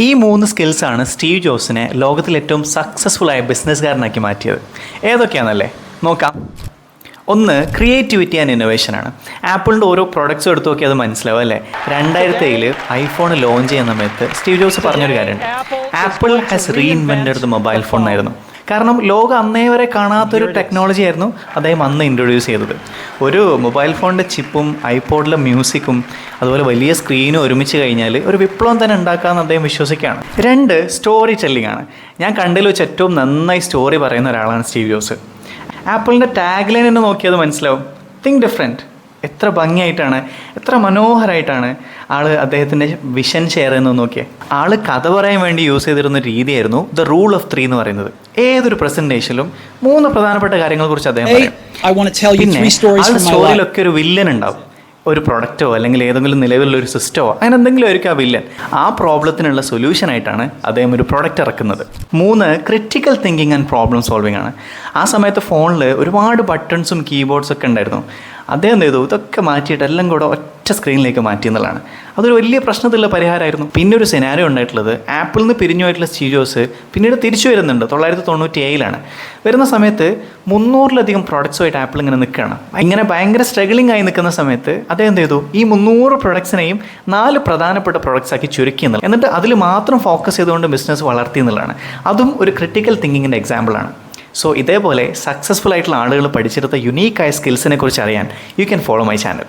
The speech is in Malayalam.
ഈ 3 സ്കിൽസാണ് സ്റ്റീവ് ജോബ്സിനെ ലോകത്തിലെ ഏറ്റവും സക്സസ്ഫുള്ളായ ബിസിനസ്സുകാരനാക്കി മാറ്റിയത്. ഏതൊക്കെയാണെന്നല്ലേ നോക്കാം. ഒന്ന്, ക്രിയേറ്റിവിറ്റി ആൻഡ് ഇന്നോവേഷനാണ്. ആപ്പിളിൻ്റെ ഓരോ പ്രൊഡക്ട്സും എടുത്ത് നോക്കി അത് മനസ്സിലാവും അല്ലേ. 2007 ഐഫോൺ ലോഞ്ച് ചെയ്യുന്ന സമയത്ത് സ്റ്റീവ് ജോബ്സ് പറഞ്ഞൊരു കാര്യമുണ്ട്, Apple has reinvented the mobile phone എന്നായിരുന്നു. കാരണം ലോകം അന്നേ വരെ കാണാത്തൊരു ടെക്നോളജി ആയിരുന്നു അദ്ദേഹം അന്ന് ഇൻട്രൊഡ്യൂസ് ചെയ്തത്. ഒരു മൊബൈൽ ഫോണിൻ്റെ ചിപ്പും ഐപോഡിലെ മ്യൂസിക്കും അതുപോലെ വലിയ സ്ക്രീനും ഒരുമിച്ച് കഴിഞ്ഞാൽ ഒരു വിപ്ലവം തന്നെ ഉണ്ടാക്കാമെന്ന് അദ്ദേഹം വിശ്വസിക്കുകയാണ്. 2, സ്റ്റോറി ടെല്ലിംഗ് ആണ്. ഞാൻ കണ്ടതിൽ വെച്ച് ഏറ്റവും നന്നായി സ്റ്റോറി പറയുന്ന ഒരാളാണ് സ്റ്റീവ് ജോബ്സ്. ആപ്പിളിൻ്റെ ടാഗ് ലൈൻ തന്നെ നോക്കിയത് മനസ്സിലാവും, തിങ്ക് ഡിഫറെൻറ്റ്. എത്ര ഭംഗിയായിട്ടാണ്, എത്ര മനോഹരമായിട്ടാണ് ആൾ അദ്ദേഹത്തിൻ്റെ വിഷൻ ഷെയർ ചെയ്യുന്നത് നോക്കിയേ. ആൾ കഥ പറയാൻ വേണ്ടി യൂസ് ചെയ്തിരുന്ന രീതിയായിരുന്നു ദ റൂൾ ഓഫ് 3 എന്ന് പറയുന്നത്. ഏതൊരു പ്രസൻറ്റേഷനിലും 3 പ്രധാനപ്പെട്ട കാര്യങ്ങളെക്കുറിച്ച് അദ്ദേഹം പറയും. പിന്നെ ആളുടെ സ്റ്റോറിയിലൊക്കെ ഒരു വില്ലൻ ഉണ്ടാവും. ഒരു പ്രൊഡക്റ്റോ അല്ലെങ്കിൽ ഏതെങ്കിലും നിലവിലുള്ള ഒരു സിസ്റ്റമോ അങ്ങനെ എന്തെങ്കിലും ആയിരിക്കും ആ വില്ലൻ. ആ പ്രോബ്ലത്തിനുള്ള സൊല്യൂഷനായിട്ടാണ് അദ്ദേഹം ഒരു പ്രൊഡക്റ്റ് ഇറക്കുന്നത്. 3, critical thinking and problem solving ആണ്. ആ സമയത്ത് ഫോണിൽ ഒരുപാട് ബട്ടൺസും കീബോർഡ്സും ഒക്കെ ഉണ്ടായിരുന്നു. അദ്ദേഹം എന്ത് ചെയ്തു, ഇതൊക്കെ മാറ്റിയിട്ട് എല്ലാം കൂടെ ഒറ്റ സ്ക്രീനിലേക്ക് മാറ്റി എന്നുള്ളതാണ്. അതൊരു വലിയ പ്രശ്നത്തിലുള്ള പരിഹാരമായിരുന്നു. പിന്നെ ഒരു സിനാരിയോ ഉണ്ടായിട്ടുള്ളത്, ആപ്പിളിൽ നിന്ന് പിരിഞ്ഞു പോയിട്ടുള്ള സ്റ്റീവ് ജോബ്സ് പിന്നീട് തിരിച്ചു വരുന്നുണ്ട്. 1997 വരുന്ന സമയത്ത് 300-ലധികം പ്രോഡക്ട്സുമായിട്ട് ആപ്പിൾ ഇങ്ങനെ നിൽക്കുകയാണ്. ഇങ്ങനെ ഭയങ്കര സ്ട്രഗിളിംഗ് ആയി നിൽക്കുന്ന സമയത്ത് അദ്ദേഹം എന്ത് ചെയ്തു, ഈ 300 പ്രൊഡക്ട്സിനെയും 4 പ്രധാനപ്പെട്ട പ്രൊഡക്ട്സ് ആക്കി ചുരുക്കി എന്നുള്ളത്. എന്നിട്ട് അതിൽ മാത്രം ഫോക്കസ് ചെയ്തുകൊണ്ട് ബിസിനസ് വളർത്തി എന്നുള്ളതാണ്. അതും ഒരു ക്രിട്ടിക്കൽ തിങ്കിങ്ങിൻ്റെ എക്സാമ്പിളാണ്. സോ ഇതേപോലെ സക്സസ്ഫുൾ ആയിട്ടുള്ള ആളുകൾ പഠിച്ചെടുത്ത യുണീക്കായ സ്കിൽസിനെ കുറിച്ച് അറിയാൻ you can follow my channel.